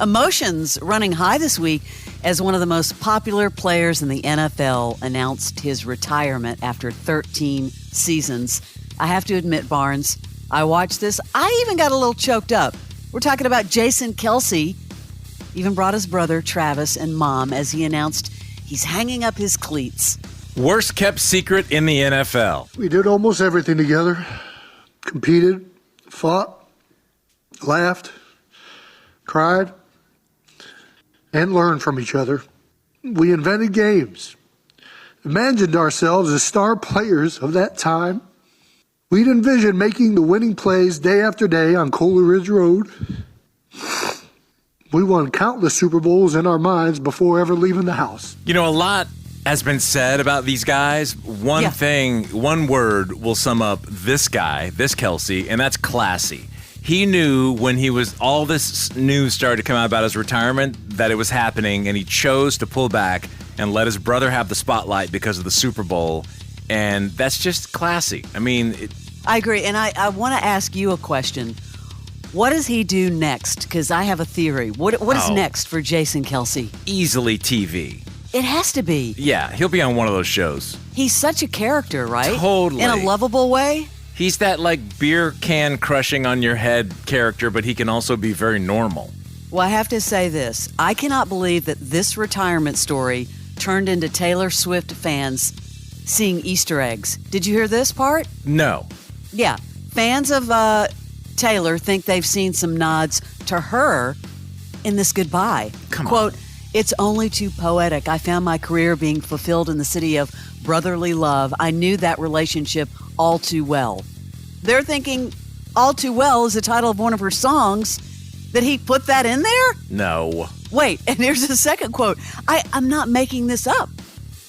Emotions running high this week as one of the most popular players in the NFL announced his retirement after 13 seasons. I have to admit, Barnes, I watched this. I even got a little choked up. We're talking about Jason Kelce. Even brought his brother, Travis, and mom as he announced he's hanging up his cleats. Worst kept secret in the NFL. We did almost everything together. Competed, fought, laughed, cried, and learned from each other. We invented games, imagined ourselves as star players of that time. We'd envisioned making the winning plays day after day on Coleridge Road. We won countless Super Bowls in our minds before ever leaving the house. You know, a lot has been said about these guys. One word will sum up this guy, this Kelce, and that's classy. He knew when all this news started to come out about his retirement that it was happening, and he chose to pull back and let his brother have the spotlight because of the Super Bowl, and that's just classy. I mean... I agree, and I want to ask you a question. What does he do next? Because I have a theory. What is next for Jason Kelce? Easily TV. It has to be. Yeah, he'll be on one of those shows. He's such a character, right? Totally. In a lovable way? He's that, beer can crushing on your head character, but he can also be very normal. Well, I have to say this. I cannot believe that this retirement story turned into Taylor Swift fans seeing Easter eggs. Did you hear this part? No. Yeah. Fans of Taylor think they've seen some nods to her in this goodbye. Quote, "It's only too poetic. I found my career being fulfilled in the city of brotherly love. I knew that relationship all too well." They're thinking All Too Well is the title of one of her songs. Did he put that in there? No. Wait, and here's the second quote. I'm not making this up.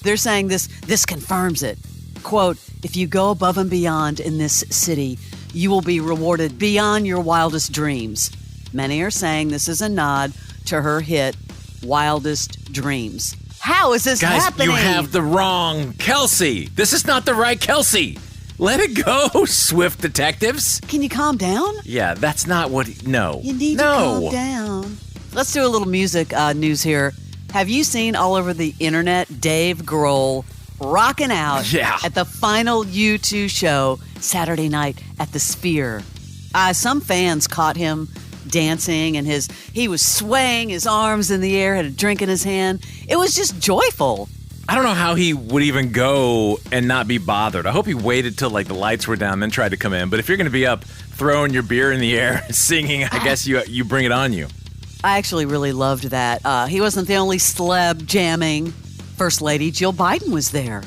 They're saying this confirms it. Quote, "If you go above and beyond in this city, you will be rewarded beyond your wildest dreams." Many are saying this is a nod to her hit, Wildest Dreams. How is this happening? Guys, you have the wrong Kelce. This is not the right Kelce. Let it go, Swift detectives. Can you calm down? Yeah, that's not what... No. You need to calm down. Let's do a little music news here. Have you seen all over the internet Dave Grohl rocking out at the final U2 show Saturday night at the Sphere? Some fans caught him dancing, and he was swaying his arms in the air, had a drink in his hand. It was just joyful. I don't know how he would even go and not be bothered. I hope he waited till the lights were down, then tried to come in. But if you're going to be up throwing your beer in the air, singing, I guess you bring it on you. I actually really loved that. He wasn't the only celeb jamming. First Lady Jill Biden was there.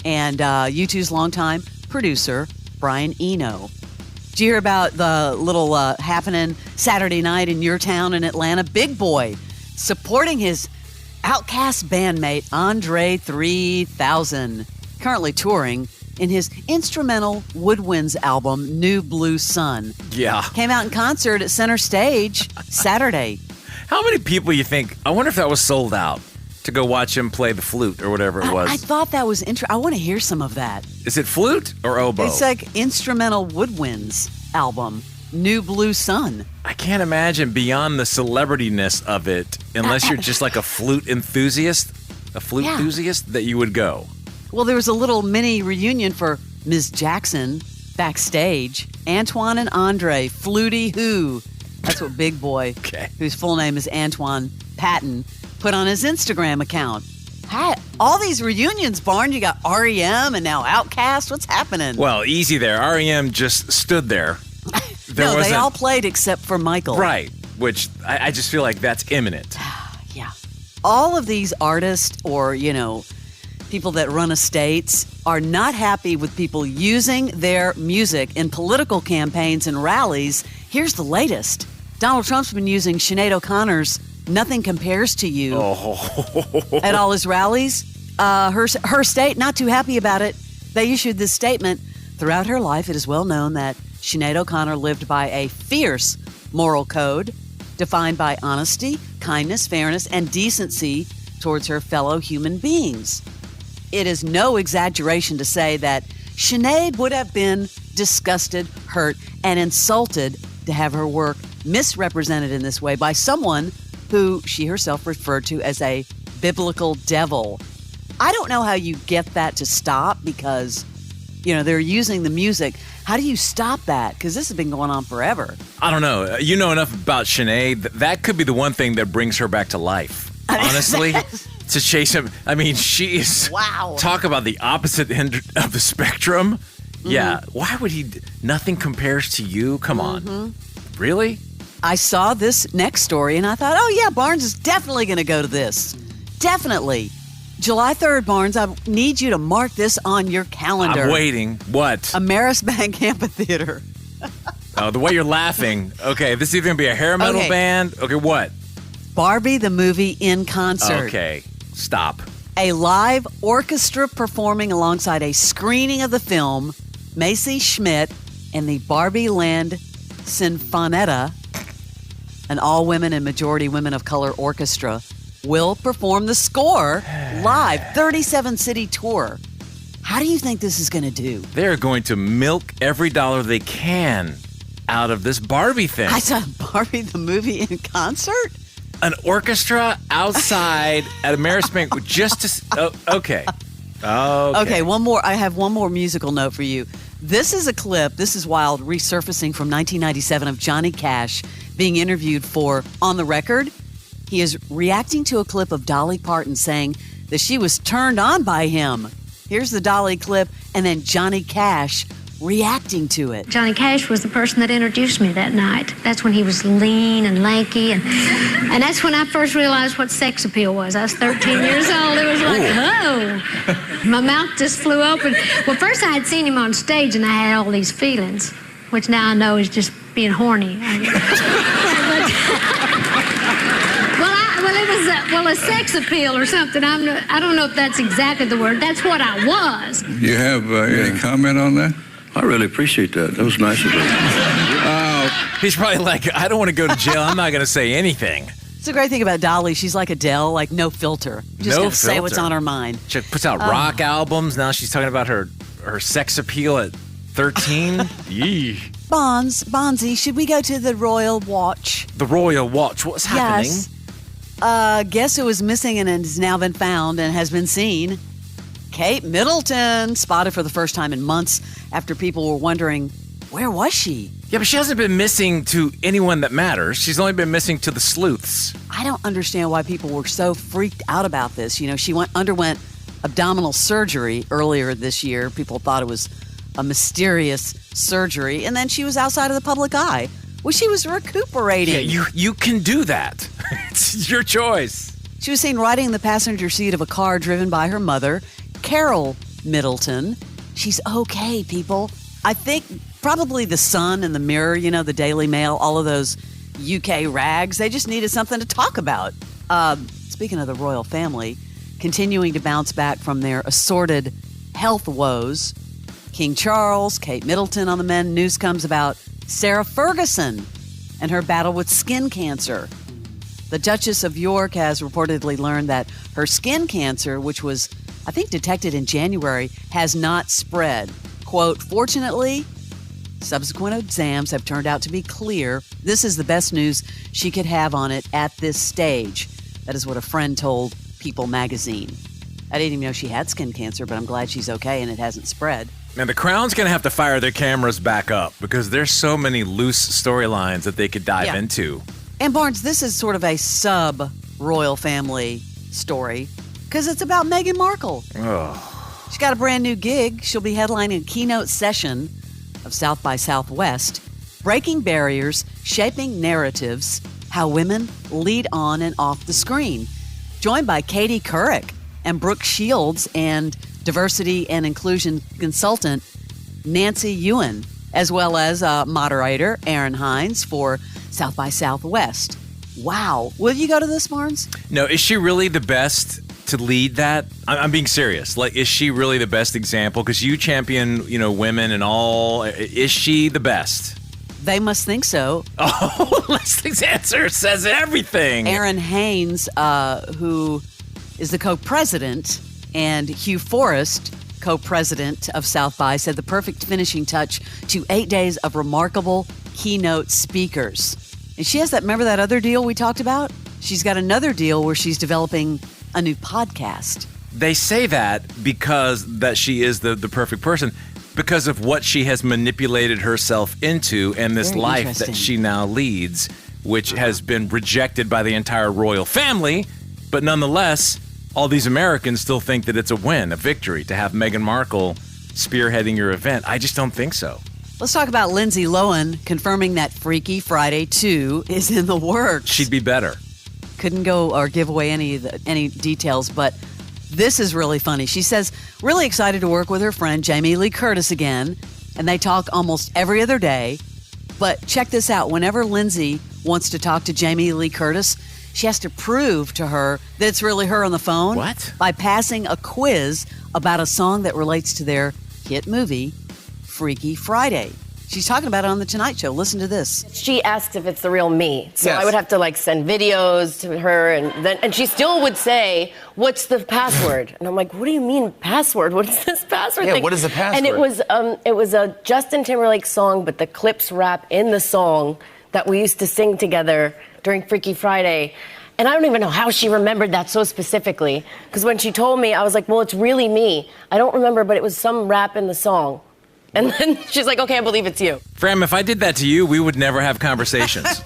And U2's longtime producer, Brian Eno. Did you hear about the little happening Saturday night in your town in Atlanta? Big Boy supporting his Outcast bandmate Andre 3000, currently touring in his instrumental woodwinds album, New Blue Sun. Yeah. Came out in concert at Center Stage Saturday. How many people you think, I wonder if that was sold out to go watch him play the flute or whatever it was? I thought that was interesting. I want to hear some of that. Is it flute or oboe? It's instrumental woodwinds album, New Blue Sun. I can't imagine beyond the celebrity-ness of it, unless you're just a flute enthusiast, that you would go. Well, there was a little mini reunion for Ms. Jackson backstage. Antoine and Andre, Flutie Who. That's what Big Boy, whose full name is Antoine Patton, put on his Instagram account. All these reunions, Barn. You got REM and now Outkast. What's happening? Well, easy there. REM just stood there. No, they all played except for Michael. Right, which I just feel like that's imminent. Yeah. All of these artists or, people that run estates are not happy with people using their music in political campaigns and rallies. Here's the latest. Donald Trump's been using Sinead O'Connor's Nothing Compares to You at all his rallies. Her state, not too happy about it. They issued this statement. Throughout her life, it is well known that Sinead O'Connor lived by a fierce moral code defined by honesty, kindness, fairness, and decency towards her fellow human beings. It is no exaggeration to say that Sinead would have been disgusted, hurt, and insulted to have her work misrepresented in this way by someone who she herself referred to as a biblical devil. I don't know how you get that to stop because, they're using the music. How do you stop that? Because this has been going on forever. I don't know. You know enough about Sinead. That could be the one thing that brings her back to life, honestly. To chase him. I mean, she is... Wow. Talk about the opposite end of the spectrum. Mm-hmm. Yeah. Why would he... Nothing compares to you? Come on. Really? I saw this next story and I thought, oh yeah, Barnes is definitely going to go to this. Definitely. July 3rd, Barnes, I need you to mark this on your calendar. I'm waiting. What? Amerisbank Amphitheater. Oh, the way you're laughing. Okay, this is either going to be a hair metal band. Okay, what? Barbie the Movie in concert. Okay, stop. A live orchestra performing alongside a screening of the film, Macy Schmidt and the Barbie Land Sinfonetta, an all-women and majority women of color orchestra, will perform the score live, 37-city tour. How do you think this is going to do? They're going to milk every dollar they can out of this Barbie thing. I saw Barbie the Movie in concert? An orchestra outside at Amerisbank just to... okay. Okay, one more. I have one more musical note for you. This is a clip, this is wild, resurfacing from 1997 of Johnny Cash being interviewed for On the Record. He is reacting to a clip of Dolly Parton saying that she was turned on by him. Here's the Dolly clip, and then Johnny Cash reacting to it. Johnny Cash was the person that introduced me that night. That's when he was lean and lanky, and that's when I first realized what sex appeal was. I was 13 years old. It was like, oh. My mouth just flew open. Well, first I had seen him on stage, and I had all these feelings, which now I know is just being horny. Well, a sex appeal or something. I don't know if that's exactly the word. That's what I was. You have any comment on that? I really appreciate that. That was nice of you. He's probably like, I don't want to go to jail. I'm not going to say anything. It's the great thing about Dolly. She's like Adele, like no filter. Just going to say what's on her mind. She puts out rock albums. Now she's talking about her sex appeal at 13. Yee. Bonzi, should we go to the Royal Watch? The Royal Watch. What's happening? Yes. Guess who was missing and has now been found and has been seen? Kate Middleton, spotted for the first time in months after people were wondering, where was she? Yeah, but she hasn't been missing to anyone that matters. She's only been missing to the sleuths. I don't understand why people were so freaked out about this. She underwent abdominal surgery earlier this year. People thought it was a mysterious surgery, and then she was outside of the public eye. Well, she was recuperating. Yeah, you can do that. It's your choice. She was seen riding in the passenger seat of a car driven by her mother, Carol Middleton. She's okay, people. I think probably the Sun and the Mirror, the Daily Mail, all of those UK rags, they just needed something to talk about. Speaking of the royal family, continuing to bounce back from their assorted health woes, King Charles, Kate Middleton on the men, news comes about Sarah Ferguson and her battle with skin cancer. The Duchess of York has reportedly learned that her skin cancer, which was, I think, detected in January, has not spread. Quote, fortunately, subsequent exams have turned out to be clear. This is the best news she could have on it at this stage. That is what a friend told People magazine. I didn't even know she had skin cancer, but I'm glad she's okay and it hasn't spread. Now, the Crown's going to have to fire their cameras back up because there's so many loose storylines that they could dive into. And Barnes, this is sort of a sub-royal family story because it's about Meghan Markle. Oh. She's got a brand new gig. She'll be headlining a keynote session of South by Southwest, Breaking Barriers, Shaping Narratives, How Women Lead On and Off the Screen. Joined by Katie Couric and Brooke Shields and diversity and inclusion consultant Nancy Ewan, as well as moderator Aaron Hines for South by Southwest. Wow. Will you go to this, Barnes? No, is she really the best to lead that? I'm being serious. Like, is she really the best example? Because you champion, women and all. Is she the best? They must think so. Oh, Leslie's answer says everything. Aaron Haynes, who is the co-president, and Hugh Forrest, co-president of South by, said the perfect finishing touch to 8 days of remarkable keynote speakers. And she has remember that other deal we talked about? she's got another deal where she's developing a new podcast. They say that because that she is the perfect person, because of what she has manipulated herself into and this Very life interesting. that she now leads, which has been rejected by the entire royal family. But nonetheless, all these Americans still think that it's a win, a victory, to have Meghan Markle spearheading your event. I just don't think so. Let's talk about Lindsay Lohan confirming that Freaky Friday 2 is in the works. She'd be better. Couldn't go or give away any details, but this is really funny. She says, really excited to work with her friend Jamie Lee Curtis again, and they talk almost every other day. But check this out. Whenever Lindsay wants to talk to Jamie Lee Curtis, she has to prove to her that it's really her on the phone. What? By passing a quiz about a song that relates to their hit movie, Freaky Friday. She's talking about it on The Tonight Show. Listen to this. She asks if it's the real me. So Yes. I would have to send videos to her and she still would say, "What's the password?" And I'm like, "What do you mean password? What is this password Yeah, thing?" what is the And it was a Justin Timberlake song, but the clips rap in the song that we used to sing together during Freaky Friday. And I don't even know how she remembered that so specifically. Because when she told me, I was like, well, it's really me. I don't remember, but it was some rap in the song. And then she's like, okay, I believe it's you. Fram, if I did that to you, we would never have conversations.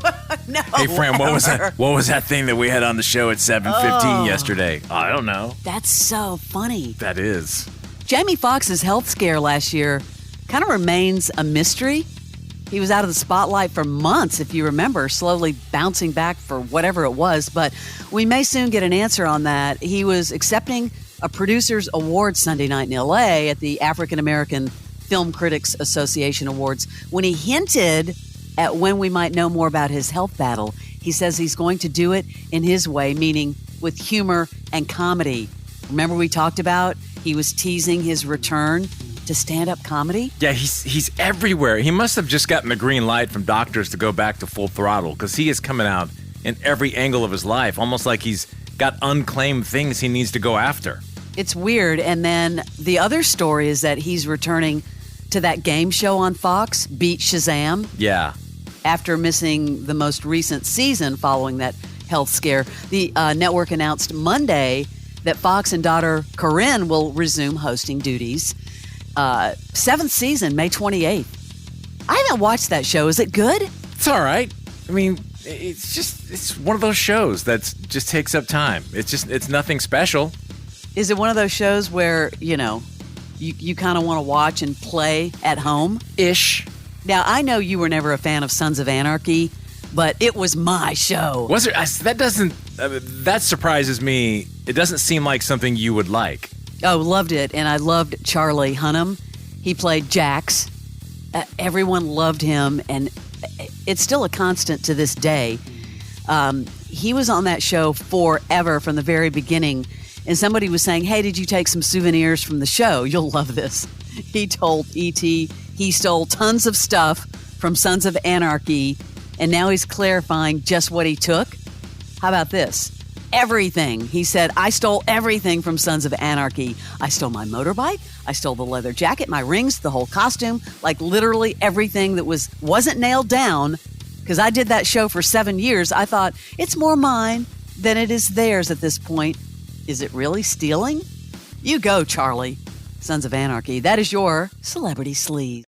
No. Hey, Fram, what was that? What was that thing that we had on the show at 7:15 yesterday? I don't know. That's so funny. That is. Jamie Foxx's health scare last year kind of remains a mystery. He was out of the spotlight for months, if you remember, slowly bouncing back for whatever it was. But we may soon get an answer on that. He was accepting a Producers Award Sunday night in L.A. at the African American Film Critics Association Awards. When he hinted at when we might know more about his health battle, he says he's going to do it in his way, meaning with humor and comedy. Remember we talked about he was teasing his return to stand-up comedy? Yeah, he's everywhere. He must have just gotten the green light from doctors to go back to full throttle, because he is coming out in every angle of his life, almost like he's got unclaimed things he needs to go after. It's weird. And then the other story is that he's returning to that game show on Fox, Beat Shazam, Yeah. after missing the most recent season following that health scare. The network announced Monday that Fox and daughter Corinne will resume hosting duties. 7th season, May 28th. I haven't watched that show. Is it good? It's all right. I mean, it's one of those shows that just takes up time. It's nothing special. Is it one of those shows where, you kind of want to watch and play at home? Ish. Now, I know you were never a fan of Sons of Anarchy, but it was my show. Was there? That surprises me. It doesn't seem like something you would like. Oh, loved it. And I loved Charlie Hunnam. He played Jax. Everyone loved him, and it's still a constant to this day. He was on that show forever from the very beginning, and somebody was saying, hey, did you take some souvenirs from the show? You'll love this. He told E.T. he stole tons of stuff from Sons of Anarchy, and now he's clarifying just what he took. How about this? Everything. He said, I stole everything from Sons of Anarchy. I stole my motorbike. I stole the leather jacket, my rings, the whole costume, like literally everything that wasn't nailed down. Because I did that show for 7 years. I thought, it's more mine than it is theirs at this point. Is it really stealing? You go, Charlie. Sons of Anarchy. That is your Celebrity Sleaze.